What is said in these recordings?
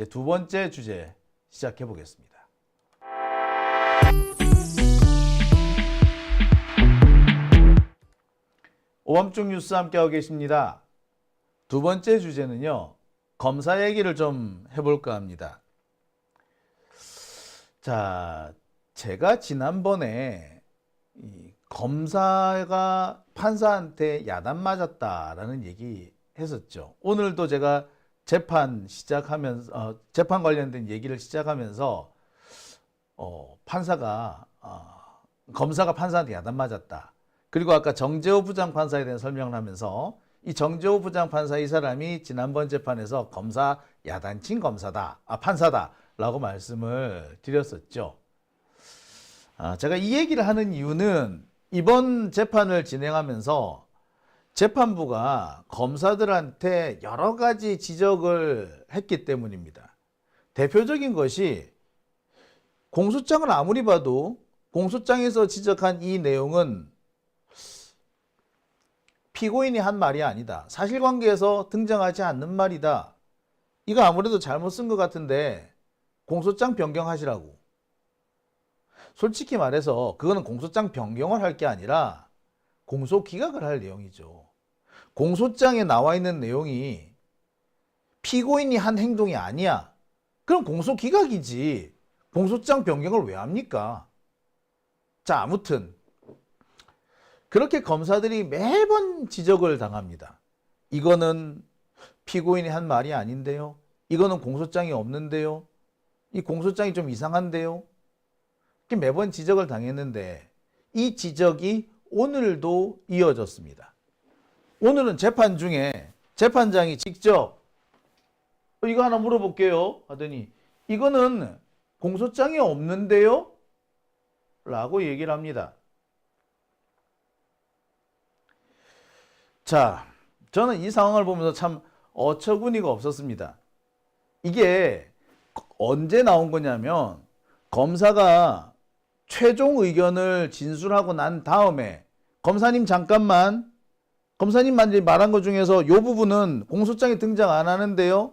이제 두 번째 주제 시작해 보겠습니다. 오밤중 뉴스 함께하고 계십니다. 두 번째 주제는요, 검사 얘기를 좀 해볼까 합니다. 자, 제가 지난번에 이 검사가 판사한테 야단 맞았다라는 얘기 했었죠. 오늘도 제가 재판 관련된 얘기를 시작하면서 검사가 판사한테 야단 맞았다. 그리고 아까 정재호 부장판사에 대한 설명을 하면서 이 정재호 부장판사 이 사람이 지난번 재판에서 검사 야단친 판사다라고 말씀을 드렸었죠. 제가 이 얘기를 하는 이유는 이번 재판을 진행하면서 재판부가 검사들한테 여러 가지 지적을 했기 때문입니다. 대표적인 것이 공소장을 아무리 봐도 공소장에서 지적한 이 내용은 피고인이 한 말이 아니다. 사실관계에서 등장하지 않는 말이다. 이거 아무래도 잘못 쓴 것 같은데 공소장 변경하시라고. 솔직히 말해서 그거는 공소장 변경을 할 게 아니라 공소기각을 할 내용이죠. 공소장에 나와 있는 내용이 피고인이 한 행동이 아니야. 그럼 공소기각이지. 공소장 변경을 왜 합니까? 자, 아무튼 그렇게 검사들이 매번 지적을 당합니다. 이거는 피고인이 한 말이 아닌데요. 이거는 공소장이 없는데요. 이 공소장이 좀 이상한데요. 이렇게 매번 지적을 당했는데 이 지적이 오늘도 이어졌습니다. 오늘은 재판 중에 재판장이 직접 이거 하나 물어볼게요 하더니 이거는 공소장이 없는데요? 라고 얘기를 합니다. 자, 저는 이 상황을 보면서 참 어처구니가 없었습니다. 이게 언제 나온 거냐면 검사가 최종 의견을 진술하고 난 다음에 검사님 말한 것 중에서 이 부분은 공소장에 등장 안 하는데요?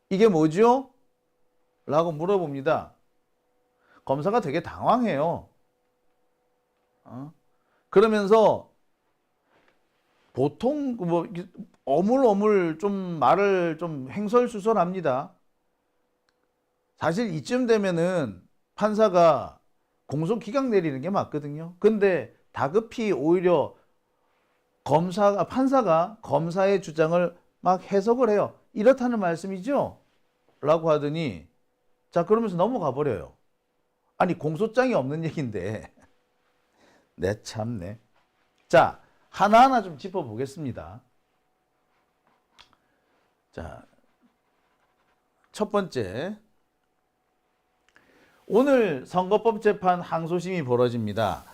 이게 뭐죠? 라고 물어봅니다. 검사가 되게 당황해요. 그러면서 보통 어물어물 좀 말을 좀 횡설수설합니다. 사실 이쯤 되면은 판사가 공소기각 내리는 게 맞거든요. 근데 다급히 오히려 판사가 검사의 주장을 막 해석을 해요. 이렇다는 말씀이죠? 라고 하더니 자, 그러면서 넘어가 버려요. 아니, 공소장이 없는 얘기인데. 네, 참네. 자, 하나하나 좀 짚어보겠습니다. 자, 첫 번째. 오늘 선거법 재판 항소심이 벌어집니다.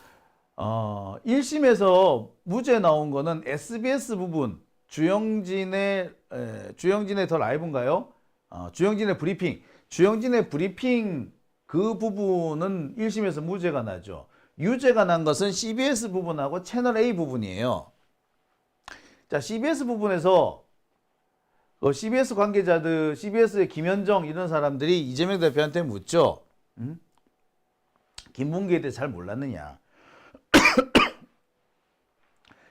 1심에서 무죄 나온 거는 SBS 부분, 주영진의 더 라이브인가요? 주영진의 브리핑 그 부분은 1심에서 무죄가 나죠. 유죄가 난 것은 CBS 부분하고 채널 A 부분이에요. 자, CBS 부분에서 CBS 관계자들, CBS의 김현정 이런 사람들이 이재명 대표한테 묻죠. 김문기에 대해서 잘 몰랐느냐.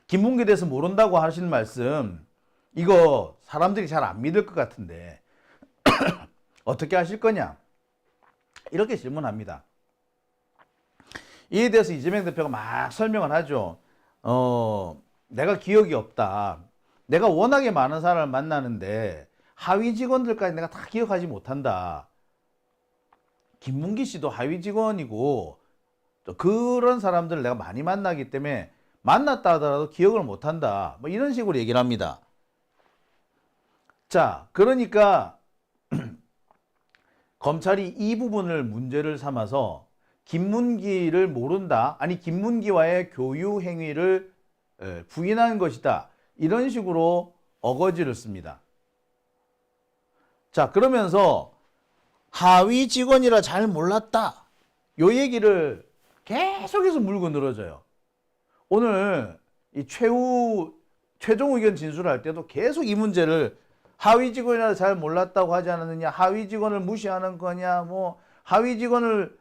김문기에 대해서 모른다고 하시는 말씀, 이거 사람들이 잘 안 믿을 것 같은데 어떻게 하실 거냐. 이렇게 질문합니다. 이에 대해서 이재명 대표가 막 설명을 하죠. 내가 기억이 없다. 내가 워낙에 많은 사람을 만나는데 하위 직원들까지 내가 다 기억하지 못한다. 김문기 씨도 하위 직원이고 그런 사람들을 내가 많이 만나기 때문에 만났다 하더라도 기억을 못한다. 뭐 이런 식으로 얘기를 합니다. 자, 그러니까 검찰이 이 부분을 문제를 삼아서 김문기를 모른다. 아니, 김문기와의 교유 행위를 부인한 것이다. 이런 식으로 어거지를 씁니다. 자, 그러면서 하위 직원이라 잘 몰랐다. 요 얘기를 계속해서 물고 늘어져요. 오늘 이 최종 의견 진술할 때도 계속 이 문제를 하위 직원이라 잘 몰랐다고 하지 않았느냐, 하위 직원을 무시하는 거냐, 뭐 하위 직원을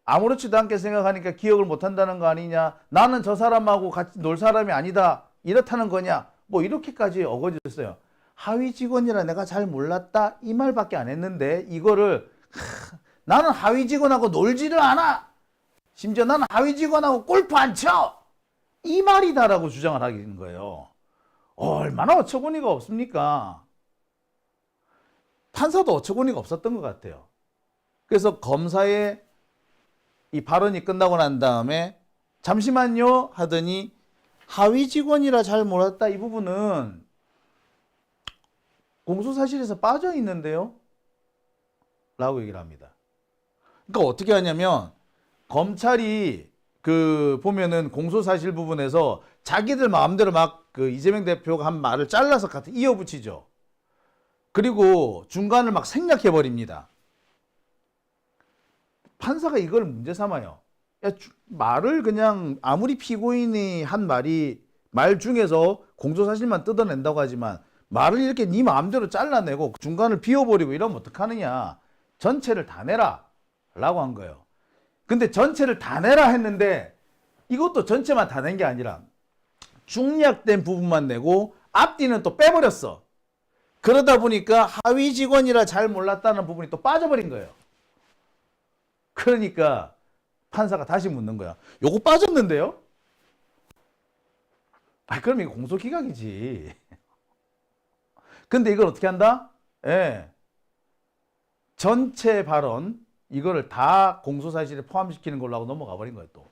아무렇지도 않게 생각하니까 기억을 못한다는 거 아니냐, 나는 저 사람하고 같이 놀 사람이 아니다 이렇다는 거냐, 뭐 이렇게까지 어거졌어요. 하위 직원이라 내가 잘 몰랐다 이 말밖에 안 했는데 이거를 나는 하위 직원하고 놀지를 않아, 심지어 나는 하위 직원하고 골프 안 쳐, 이 말이다라고 주장을 하는 거예요. 얼마나 어처구니가 없습니까? 판사도 어처구니가 없었던 것 같아요. 그래서 검사의 이 발언이 끝나고 난 다음에 잠시만요 하더니 하위 직원이라 잘 몰랐다 이 부분은 공소사실에서 빠져 있는데요 라고 얘기를 합니다. 그러니까 어떻게 하냐면 검찰이 보면은 공소사실 부분에서 자기들 마음대로 막 이재명 대표가 한 말을 잘라서 같이 이어붙이죠. 그리고 중간을 막 생략해 버립니다. 판사가 이걸 문제 삼아요. 야, 말을 그냥 아무리 피고인이 한 말 중에서 공소사실만 뜯어낸다고 하지만 말을 이렇게 네 마음대로 잘라내고 중간을 비워버리고 이러면 어떡하느냐. 전체를 다 내라 라고 한 거예요. 근데 전체를 다 내라 했는데 이것도 전체만 다 낸 게 아니라 중략된 부분만 내고 앞뒤는 또 빼버렸어. 그러다 보니까 하위 직원이라 잘 몰랐다는 부분이 또 빠져버린 거예요. 그러니까 판사가 다시 묻는 거야. 요거 빠졌는데요? 그럼 이거 공소기각이지. 근데 이걸 어떻게 한다? 예. 전체 발언 이거를 다 공소사실에 포함시키는 걸로 하고 넘어가 버린 거예요. 또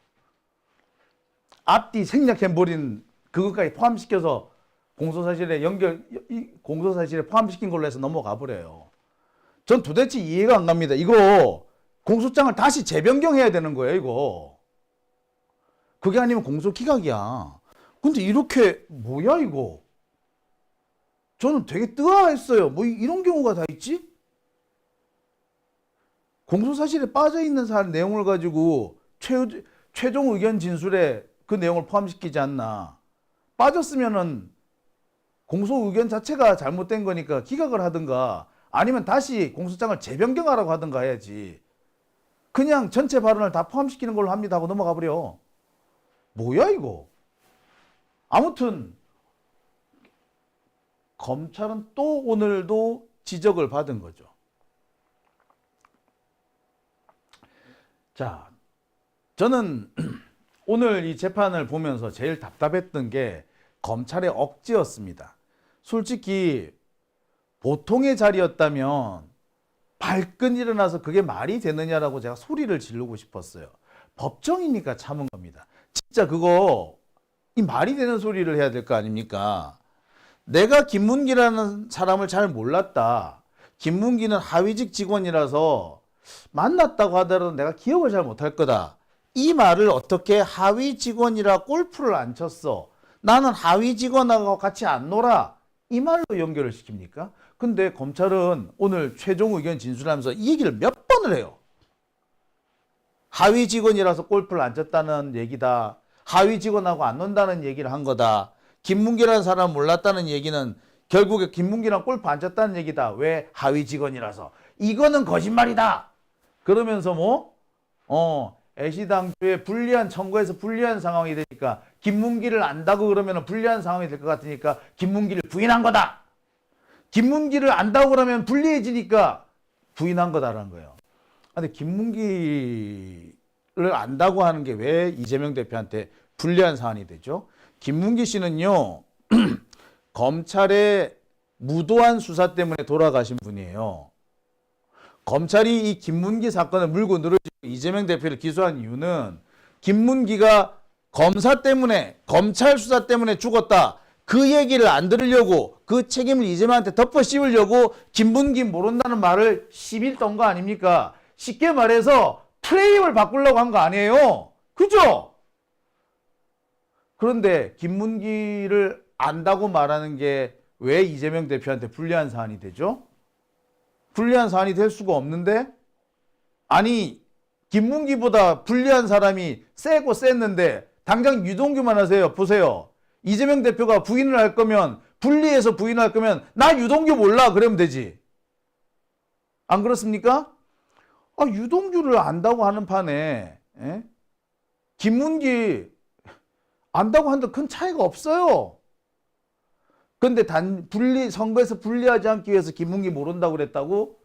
앞뒤 생략해버린 그것까지 포함시켜서 공소사실에 포함시킨 걸로 해서 넘어가 버려요. 전 도대체 이해가 안 갑니다. 이거 공소장을 다시 재변경해야 되는 거예요, 이거. 그게 아니면 공소기각이야. 근데 이렇게 뭐야 이거? 저는 되게 뜨아했어요. 뭐 이런 경우가 다 있지? 공소사실에 빠져있는 내용을 가지고 최종 의견 진술에 그 내용을 포함시키지 않나. 빠졌으면은 공소 의견 자체가 잘못된 거니까 기각을 하든가 아니면 다시 공소장을 재변경하라고 하든가 해야지. 그냥 전체 발언을 다 포함시키는 걸로 합니다 하고 넘어가 버려. 뭐야 이거. 아무튼 검찰은 또 오늘도 지적을 받은 거죠. 자, 저는 오늘 이 재판을 보면서 제일 답답했던 게 검찰의 억지였습니다. 솔직히 보통의 자리였다면 발끈 일어나서 그게 말이 되느냐라고 제가 소리를 지르고 싶었어요. 법정이니까 참은 겁니다. 진짜 그거 이 말이 되는 소리를 해야 될 거 아닙니까? 내가 김문기라는 사람을 잘 몰랐다. 김문기는 하위직 직원이라서 만났다고 하더라도 내가 기억을 잘 못할 거다. 이 말을 어떻게 하위 직원이라 골프를 안 쳤어. 나는 하위 직원하고 같이 안 놀아. 이 말로 연결을 시킵니까? 근데 검찰은 오늘 최종 의견 진술하면서 이 얘기를 몇 번을 해요. 하위 직원이라서 골프를 안 쳤다는 얘기다. 하위 직원하고 안 논다는 얘기를 한 거다. 김문기라는 사람 몰랐다는 얘기는 결국에 김문기랑 골프 안 쳤다는 얘기다. 왜? 하위 직원이라서. 이거는 거짓말이다. 그러면서 애시당초에 불리한 청구에서 불리한 상황이 되니까 김문기를 안다고 그러면 불리한 상황이 될 것 같으니까 김문기를 부인한 거다. 김문기를 안다고 그러면 불리해지니까 부인한 거다라는 거예요. 근데 김문기를 안다고 하는 게 왜 이재명 대표한테 불리한 사안이 되죠? 김문기 씨는요, 검찰의 무도한 수사 때문에 돌아가신 분이에요. 검찰이 이 김문기 사건을 물고 늘어지고 이재명 대표를 기소한 이유는 김문기가 검사 때문에, 검찰 수사 때문에 죽었다. 그 얘기를 안 들으려고, 그 책임을 이재명한테 덮어 씌우려고 김문기 모른다는 말을 10일 떤 거 아닙니까? 쉽게 말해서 프레임을 바꾸려고 한 거 아니에요. 그죠? 그런데 김문기를 안다고 말하는 게 왜 이재명 대표한테 불리한 사안이 되죠? 불리한 사안이 될 수가 없는데, 아니 김문기보다 불리한 사람이 세고 셌는데 당장 유동규만 하세요. 보세요. 이재명 대표가 부인을 할 거면 분리해서 부인할 거면 나 유동규 몰라 그러면 되지. 안 그렇습니까? 아, 유동규를 안다고 하는 판에 김문기 안다고 한들 큰 차이가 없어요. 근데 선거에서 분리하지 않기 위해서 김문기 모른다고 그랬다고?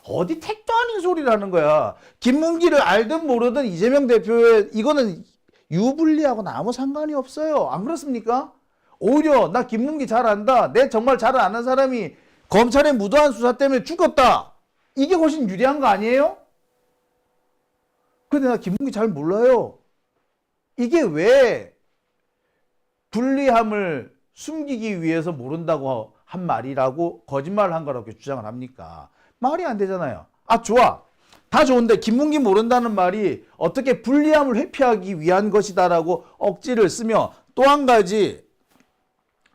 어디 택도 아닌 소리를 하는 거야. 김문기를 알든 모르든 이재명 대표의 이거는 유불리하고는 아무 상관이 없어요. 안 그렇습니까? 오히려 나 김문기 잘 안다. 내 정말 잘 아는 사람이 검찰의 무도한 수사 때문에 죽었다. 이게 훨씬 유리한 거 아니에요? 근데 나 김문기 잘 몰라요. 이게 왜 불리함을 숨기기 위해서 모른다고 한 말이라고 거짓말을 한 거라고 주장을 합니까? 말이 안 되잖아요. 아, 좋아. 다 좋은데 김문기 모른다는 말이 어떻게 불리함을 회피하기 위한 것이다라고 억지를 쓰며 또 한 가지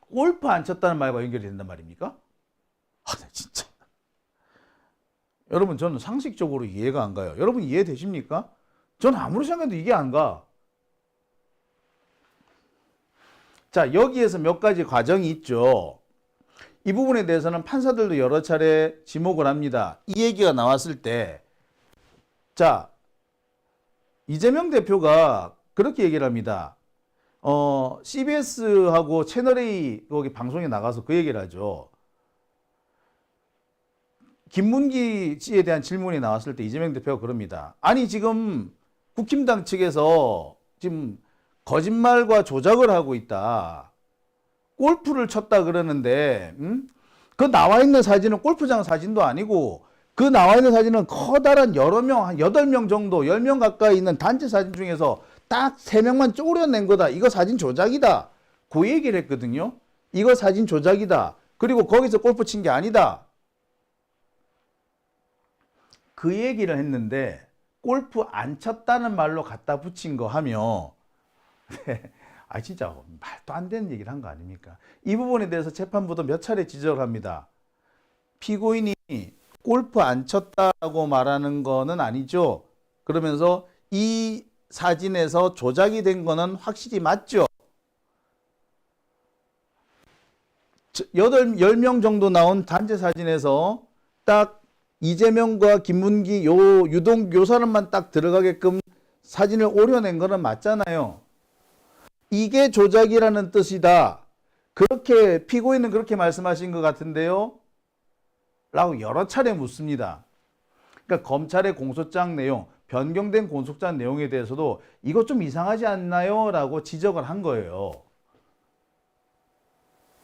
골프 안 쳤다는 말과 연결이 된단 말입니까? 아, 진짜. 여러분, 저는 상식적으로 이해가 안 가요. 여러분 이해되십니까? 저는 아무리 생각해도 이게 안 가. 자, 여기에서 몇 가지 과정이 있죠. 이 부분에 대해서는 판사들도 여러 차례 지목을 합니다. 이 얘기가 나왔을 때, 자, 이재명 대표가 그렇게 얘기를 합니다. CBS하고 채널A 거기 방송에 나가서 그 얘기를 하죠. 김문기 씨에 대한 질문이 나왔을 때 이재명 대표가 그럽니다. 아니, 지금 국힘당 측에서 지금 거짓말과 조작을 하고 있다. 골프를 쳤다 그러는데, 그 나와 있는 사진은 골프장 사진도 아니고, 그 나와 있는 사진은 커다란 여러 명, 한 8명 정도, 10명 가까이 있는 단체 사진 중에서 딱 3명만 쪼려낸 거다. 이거 사진 조작이다. 그 얘기를 했거든요. 이거 사진 조작이다. 그리고 거기서 골프 친 게 아니다. 그 얘기를 했는데, 골프 안 쳤다는 말로 갖다 붙인 거 하며, 아, 진짜 말도 안 되는 얘기를 한 거 아닙니까? 이 부분에 대해서 재판부도 몇 차례 지적을 합니다. 피고인이 골프 안 쳤다고 말하는 거는 아니죠. 그러면서 이 사진에서 조작이 된 거는 확실히 맞죠. 10명 정도 나온 단체 사진에서 딱 이재명과 김문기, 요 사람만 딱 들어가게끔 사진을 오려낸 거는 맞잖아요. 이게 조작이라는 뜻이다. 그렇게 피고인은 그렇게 말씀하신 것 같은데요. 라고 여러 차례 묻습니다. 그러니까 검찰의 공소장 내용, 변경된 공소장 내용에 대해서도 이거 좀 이상하지 않나요? 라고 지적을 한 거예요.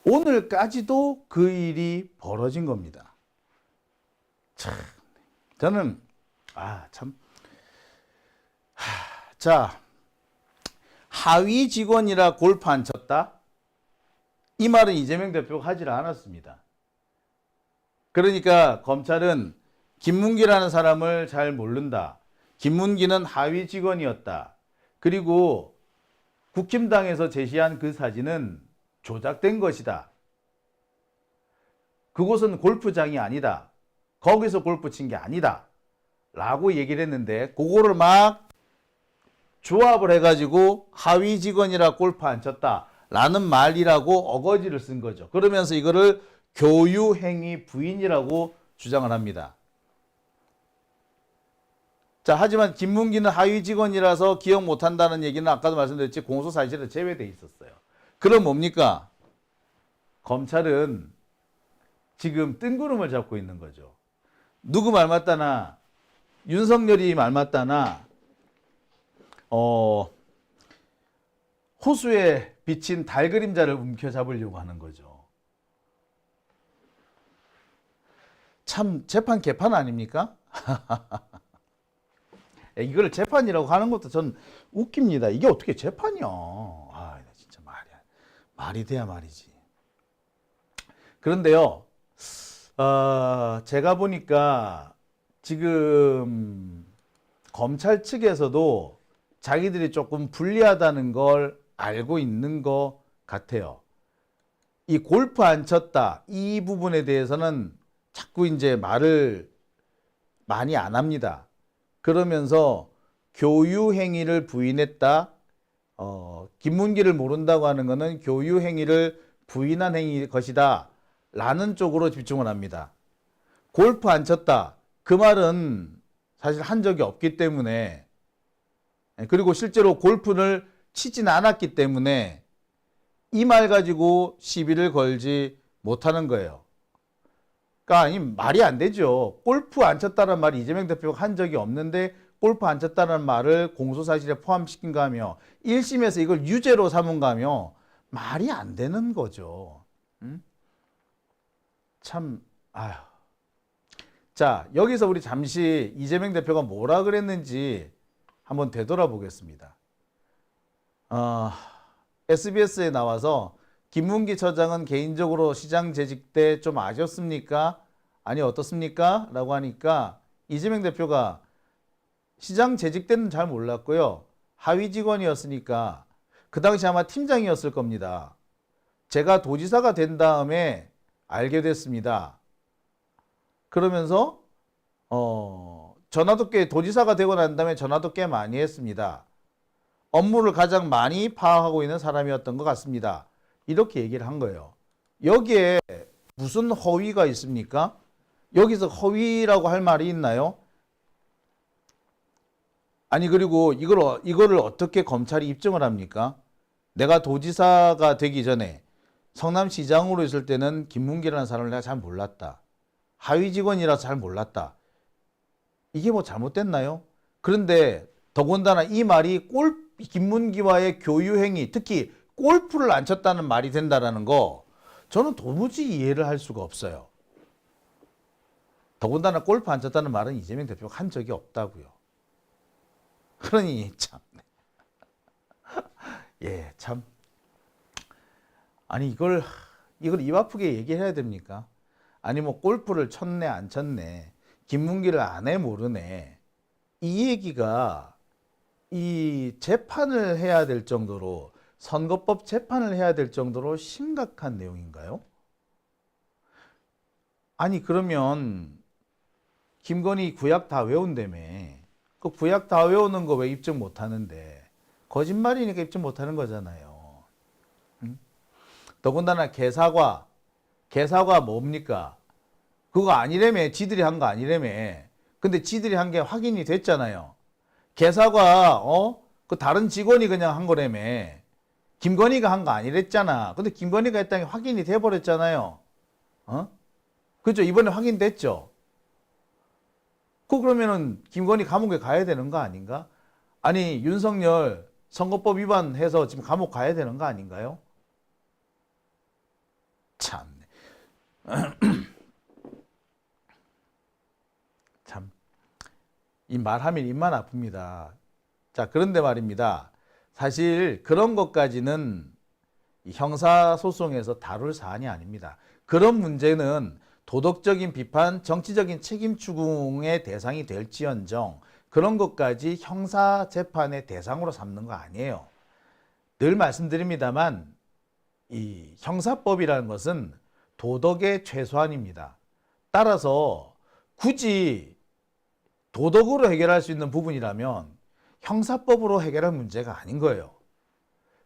오늘까지도 그 일이 벌어진 겁니다. 참, 저는 자, 하위 직원이라 골프 안 쳤다? 이 말은 이재명 대표가 하지를 않았습니다. 그러니까 검찰은 김문기라는 사람을 잘 모른다. 김문기는 하위 직원이었다. 그리고 국힘당에서 제시한 그 사진은 조작된 것이다. 그곳은 골프장이 아니다. 거기서 골프 친 게 아니다. 라고 얘기를 했는데 그거를 막 조합을 해가지고 하위 직원이라 골프 안 쳤다 라는 말이라고 어거지를 쓴 거죠. 그러면서 이거를 교유행위 부인이라고 주장을 합니다. 자, 하지만 김문기는 하위 직원이라서 기억 못한다는 얘기는 아까도 말씀드렸지 공소사실에 제외돼 있었어요. 그럼 뭡니까? 검찰은 지금 뜬구름을 잡고 있는 거죠. 누구 말 맞다나 윤석열이 말 맞다나 호수에 비친 달 그림자를 움켜잡으려고 하는 거죠. 참 재판 개판 아닙니까? 이걸 재판이라고 하는 것도 전 웃깁니다. 이게 어떻게 재판이야? 아, 진짜 말이 돼야 말이지. 그런데요, 제가 보니까 지금 검찰 측에서도 자기들이 조금 불리하다는 걸 알고 있는 것 같아요. 이 골프 안 쳤다 이 부분에 대해서는 자꾸 이제 말을 많이 안 합니다. 그러면서 교유행위를 부인했다. 김문기를 모른다고 하는 것은 교유행위를 부인한 행위 것이다 라는 쪽으로 집중을 합니다. 골프 안 쳤다. 그 말은 사실 한 적이 없기 때문에, 그리고 실제로 골프를 치진 않았기 때문에 이 말 가지고 시비를 걸지 못하는 거예요. 그러니까 아니 말이 안 되죠. 골프 안 쳤다는 말이 이재명 대표가 한 적이 없는데 골프 안 쳤다는 말을 공소사실에 포함시킨가 하며 1심에서 이걸 유죄로 삼은가 하며 말이 안 되는 거죠. 참 아휴. 자, 여기서 우리 잠시 이재명 대표가 뭐라 그랬는지 한번 되돌아보겠습니다. SBS에 나와서 김문기 처장은 개인적으로 시장 재직 때 좀 아셨습니까? 아니 어떻습니까? 라고 하니까 이재명 대표가 시장 재직 때는 잘 몰랐고요. 하위 직원이었으니까 그 당시 아마 팀장이었을 겁니다. 제가 도지사가 된 다음에 알게 됐습니다. 그러면서 전화도 꽤 도지사가 되고 난 다음에 전화도 꽤 많이 했습니다. 업무를 가장 많이 파악하고 있는 사람이었던 것 같습니다. 이렇게 얘기를 한 거예요. 여기에 무슨 허위가 있습니까? 여기서 허위라고 할 말이 있나요? 아니 그리고 이거를 어떻게 검찰이 입증을 합니까? 내가 도지사가 되기 전에 성남시장으로 있을 때는 김문기라는 사람을 내가 잘 몰랐다. 하위 직원이라서 잘 몰랐다. 이게 뭐 잘못됐나요? 그런데 더군다나 이 말이 김문기와의 교유 행위, 특히 골프를 안 쳤다는 말이 된다는 거 저는 도무지 이해를 할 수가 없어요. 더군다나 골프 안 쳤다는 말은 이재명 대표가 한 적이 없다고요. 그러니 참 예, 참 아니 이걸 입 아프게 얘기해야 됩니까? 아니 뭐 골프를 쳤네 안 쳤네 김문기를 아네 모르네 이 얘기가 이 재판을 해야 될 정도로 선거법 재판을 해야 될 정도로 심각한 내용인가요? 아니 그러면 김건희 구약 다 외운다며 그 구약 다 외우는 거 왜 입증 못 하는데 거짓말이니까 입증 못 하는 거잖아요. 더군다나 개사과 뭡니까? 그거 아니라며 지들이 한 거 아니라며. 근데 지들이 한 게 확인이 됐잖아요. 개사과 그 다른 직원이 그냥 한 거라며. 김건희가 한 거 아니랬잖아. 근데 김건희가 했다는 게 확인이 돼버렸잖아요. 그죠? 이번에 확인됐죠? 그러면은 김건희 감옥에 가야 되는 거 아닌가? 아니 윤석열 선거법 위반해서 지금 감옥 가야 되는 거 아닌가요? 참. 참. 이 말하면 입만 아픕니다. 자, 그런데 말입니다. 사실 그런 것까지는 형사소송에서 다룰 사안이 아닙니다. 그런 문제는 도덕적인 비판, 정치적인 책임 추궁의 대상이 될지언정 그런 것까지 형사재판의 대상으로 삼는 거 아니에요. 늘 말씀드립니다만 이 형사법이라는 것은 도덕의 최소한입니다. 따라서 굳이 도덕으로 해결할 수 있는 부분이라면 형사법으로 해결할 문제가 아닌 거예요.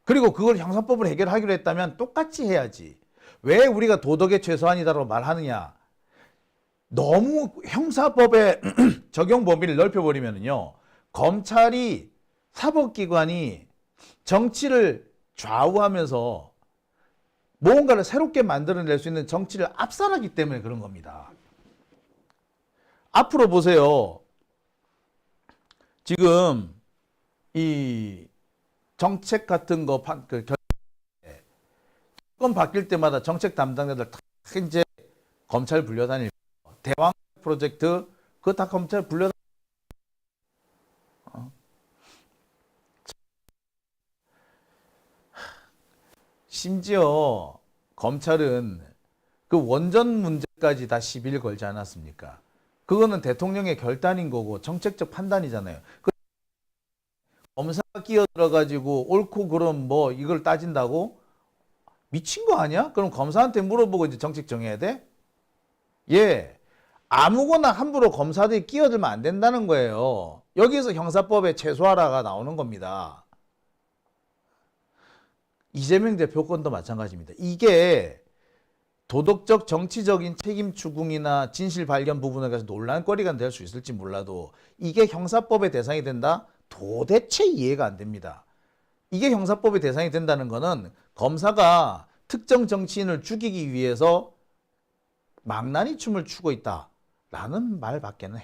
그리고 그걸 형사법으로 해결하기로 했다면 똑같이 해야지. 왜 우리가 도덕의 최소한이다라고 말하느냐. 너무 형사법의 적용 범위를 넓혀버리면요. 검찰이 사법기관이 정치를 좌우하면서 무언가를 새롭게 만들어낼 수 있는 정치를 압살하기 때문에 그런 겁니다. 앞으로 보세요. 지금 이 정책 같은 거 정권 바뀔 때마다 정책 담당자들 다 이제 검찰 불려다닐 대왕 프로젝트 그거 다 검찰 불려다닐 심지어 검찰은 그 원전 문제까지 다 시비를 걸지 않았습니까? 그거는 대통령의 결단인 거고 정책적 판단이잖아요. 검사가 끼어들어가지고 옳고 그름 뭐 이걸 따진다고? 미친 거 아니야? 그럼 검사한테 물어보고 이제 정책 정해야 돼? 예. 아무거나 함부로 검사들이 끼어들면 안 된다는 거예요. 여기서 형사법의 최소화라가 나오는 겁니다. 이재명 대표 건도 마찬가지입니다. 이게 도덕적 정치적인 책임 추궁이나 진실 발견 부분에 가서 논란거리가 될 수 있을지 몰라도 이게 형사법의 대상이 된다? 도대체 이해가 안 됩니다. 이게 형사법의 대상이 된다는 거는 검사가 특정 정치인을 죽이기 위해서 망나니 춤을 추고 있다라는 말밖에는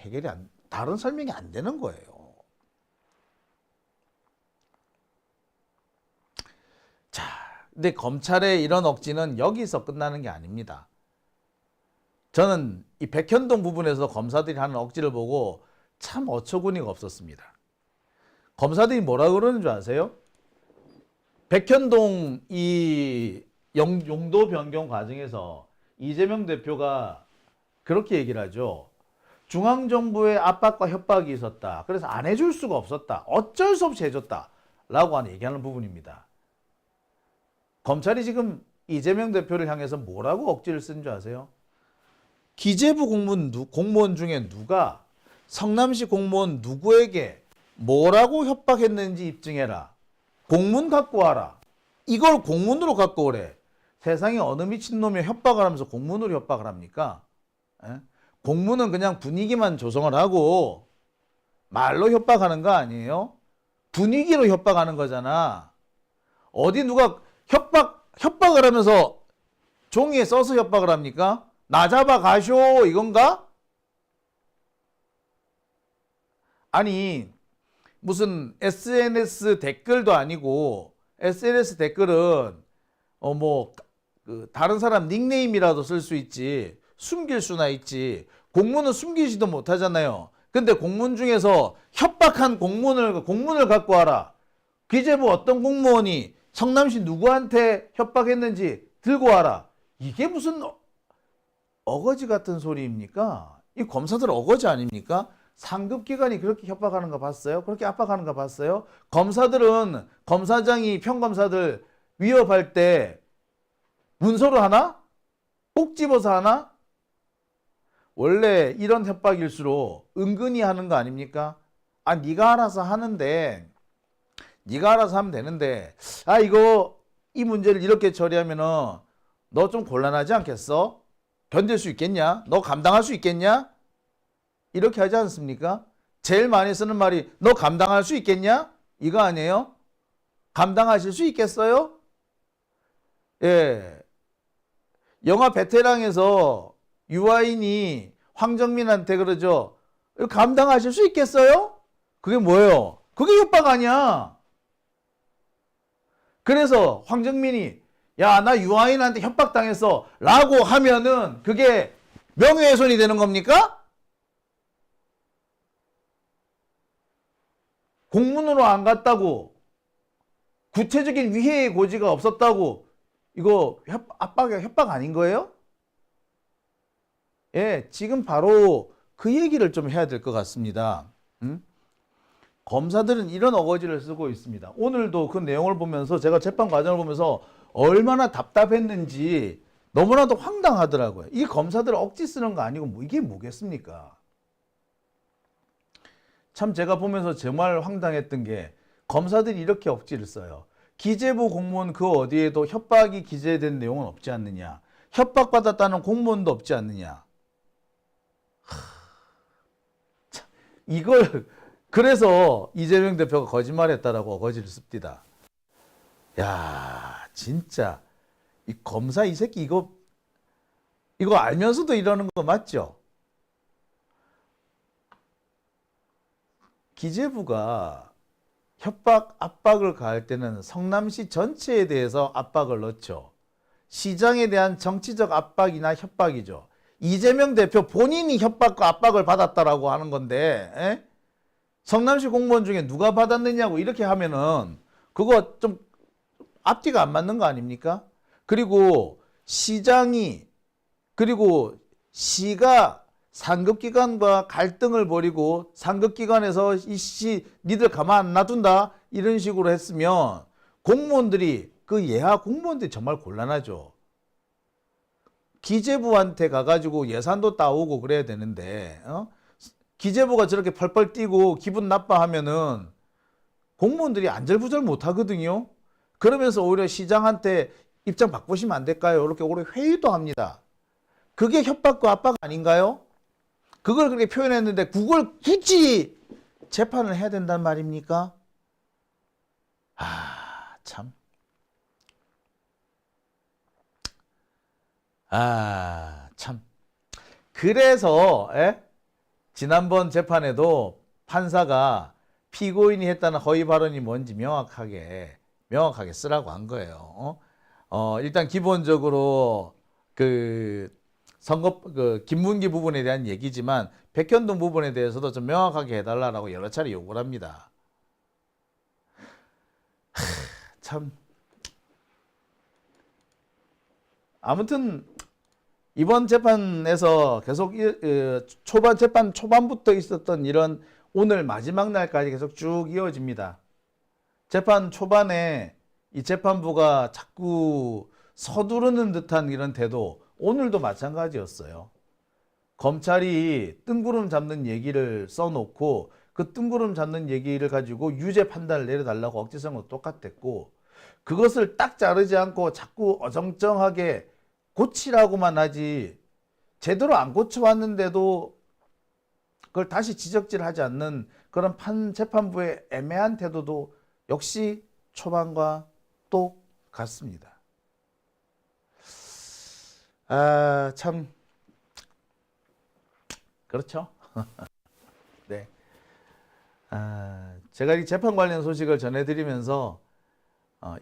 다른 설명이 안 되는 거예요. 자, 근데 검찰의 이런 억지는 여기서 끝나는 게 아닙니다. 저는 이 백현동 부분에서 검사들이 하는 억지를 보고 참 어처구니가 없었습니다. 검사들이 뭐라 그러는 줄 아세요? 백현동 이 용도 변경 과정에서 이재명 대표가 그렇게 얘기를 하죠. 중앙정부의 압박과 협박이 있었다. 그래서 안 해줄 수가 없었다. 어쩔 수 없이 해줬다. 라고 얘기하는 부분입니다. 검찰이 지금 이재명 대표를 향해서 뭐라고 억지를 쓴 줄 아세요? 기재부 공무원 중에 누가 성남시 공무원 누구에게 뭐라고 협박했는지 입증해라. 공문 갖고 와라. 이걸 공문으로 갖고 오래. 세상에 어느 미친놈이 협박을 하면서 공문으로 협박을 합니까? 에? 공문은 그냥 분위기만 조성을 하고 말로 협박하는 거 아니에요? 분위기로 협박하는 거잖아. 어디 누가 협박을 하면서 종이에 써서 협박을 합니까? 나 잡아 가쇼 이건가? 아니 무슨 SNS 댓글도 아니고 SNS 댓글은 다른 사람 닉네임이라도 쓸 수 있지 숨길 수나 있지 공문은 숨기지도 못하잖아요. 근데 공문 중에서 협박한 공문을 갖고 와라. 기재부 어떤 공무원이 성남시 누구한테 협박했는지 들고 와라. 이게 무슨 어거지 같은 소리입니까? 이 검사들 어거지 아닙니까? 상급기관이 그렇게 협박하는 거 봤어요? 그렇게 압박하는 거 봤어요? 검사들은 검사장이 평검사들 위협할 때 문서로 하나? 꼭 집어서 하나? 원래 이런 협박일수록 은근히 하는 거 아닙니까? 아, 네가 알아서 하는데 네가 알아서 하면 되는데 이 문제를 이렇게 처리하면은 너 좀 곤란하지 않겠어? 견딜 수 있겠냐? 너 감당할 수 있겠냐? 이렇게 하지 않습니까? 제일 많이 쓰는 말이 너 감당할 수 있겠냐? 이거 아니에요? 감당하실 수 있겠어요? 예. 영화 베테랑에서 유아인이 황정민한테 그러죠. 감당하실 수 있겠어요? 그게 뭐예요? 그게 협박 아니야. 그래서 황정민이 야, 나 유아인한테 협박당했어 라고 하면은 그게 명예훼손이 되는 겁니까? 공문으로 안 갔다고 구체적인 위해의 고지가 없었다고 이거 협박 아닌 거예요? 예, 지금 바로 그 얘기를 좀 해야 될 것 같습니다. 검사들은 이런 어거지를 쓰고 있습니다. 오늘도 그 내용을 보면서 제가 재판 과정을 보면서 얼마나 답답했는지 너무나도 황당하더라고요. 이게 검사들 억지 쓰는 거 아니고 이게 뭐겠습니까? 참 제가 보면서 정말 황당했던 게 검사들이 이렇게 억지를 써요. 기재부 공무원 그 어디에도 협박이 기재된 내용은 없지 않느냐. 협박받았다는 공무원도 없지 않느냐. 이걸 그래서 이재명 대표가 거짓말했다라고 어거지를 씁니다. 야, 진짜 이 검사 이 새끼 이거 알면서도 이러는 거 맞죠? 기재부가 압박을 가할 때는 성남시 전체에 대해서 압박을 넣죠. 시장에 대한 정치적 압박이나 협박이죠. 이재명 대표 본인이 협박과 압박을 받았다라고 하는 건데, 에? 성남시 공무원 중에 누가 받았느냐고 이렇게 하면은 그거 좀 앞뒤가 안 맞는 거 아닙니까? 그리고 시가 상급기관과 갈등을 벌이고 상급기관에서 니들 가만 안 놔둔다 이런 식으로 했으면 공무원들이 그 예하 공무원들이 정말 곤란하죠. 기재부한테 가가지고 예산도 따오고 그래야 되는데 기재부가 저렇게 펄펄 뛰고 기분 나빠하면은 공무원들이 안절부절 못하거든요. 그러면서 오히려 시장한테 입장 바꾸시면 안 될까요? 이렇게 오히려 회의도 합니다. 그게 협박과 압박 아닌가요? 그걸 그렇게 표현했는데 그걸 굳이 재판을 해야 된단 말입니까? 참. 참. 그래서 지난번 재판에도 판사가 피고인이 했다는 허위 발언이 뭔지 명확하게 쓰라고 한 거예요. 일단 기본적으로 그 선거 김문기 부분에 대한 얘기지만 백현동 부분에 대해서도 좀 명확하게 해달라고 여러 차례 요구를 합니다. 참. 아무튼 이번 재판에서 계속 재판 초반부터 있었던 이런 오늘 마지막 날까지 계속 쭉 이어집니다. 재판 초반에 이 재판부가 자꾸 서두르는 듯한 이런 태도, 오늘도 마찬가지였어요. 검찰이 뜬구름 잡는 얘기를 써놓고 그 뜬구름 잡는 얘기를 가지고 유죄 판단을 내려달라고 억지성은 똑같았고, 그것을 딱 자르지 않고 자꾸 어정쩡하게 고치라고만 하지 제대로 안 고쳐왔는데도 그걸 다시 지적질하지 않는 그런 재판부의 애매한 태도도 역시 초반과 똑같습니다. 참 그렇죠. 네. 제가 이 재판 관련 소식을 전해드리면서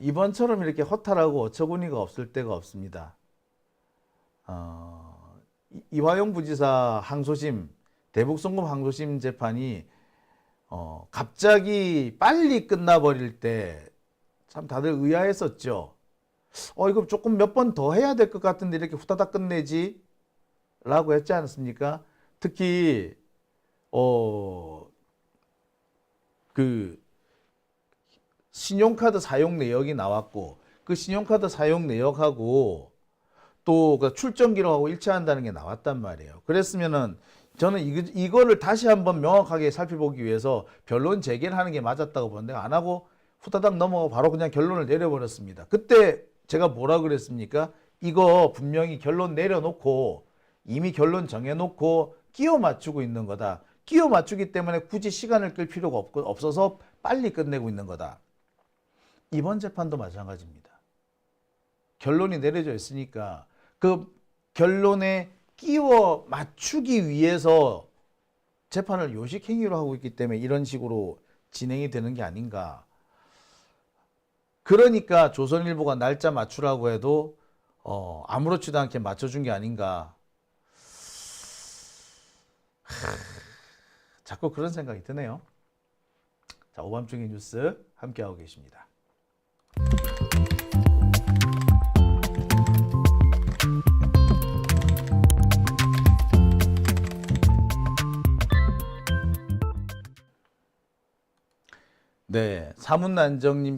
이번처럼 이렇게 허탈하고 어처구니가 없을 때가 없습니다. 이화영 부지사 항소심, 대북송금 항소심 재판이 갑자기 빨리 끝나버릴 때 참 다들 의아했었죠. 이거 조금 몇 번 더 해야 될 것 같은데 이렇게 후다닥 끝내지? 라고 했지 않습니까? 특히 그 신용카드 사용 내역이 나왔고 그 신용카드 사용 내역하고 또 그 출정 기록하고 일치한다는 게 나왔단 말이에요. 그랬으면은 저는 이거를 다시 한번 명확하게 살펴보기 위해서 변론 제기를 하는 게 맞았다고 보는데 안 하고 후다닥 넘어가고 바로 그냥 결론을 내려버렸습니다. 그때 제가 뭐라 그랬습니까? 이거 분명히 결론 내려놓고 이미 결론 정해놓고 끼워 맞추고 있는 거다. 끼워 맞추기 때문에 굳이 시간을 끌 필요가 없어서 빨리 끝내고 있는 거다. 이번 재판도 마찬가지입니다. 결론이 내려져 있으니까 그 결론에 끼워 맞추기 위해서 재판을 요식행위로 하고 있기 때문에 이런 식으로 진행이 되는 게 아닌가. 그러니까 조선일보가 날짜 맞추라고 해도 아무렇지도 않게 맞춰준 게 아닌가. 자꾸 그런 생각이 드네요. 자, 오밤중의 뉴스 함께하고 계십니다. 네, 사문난정님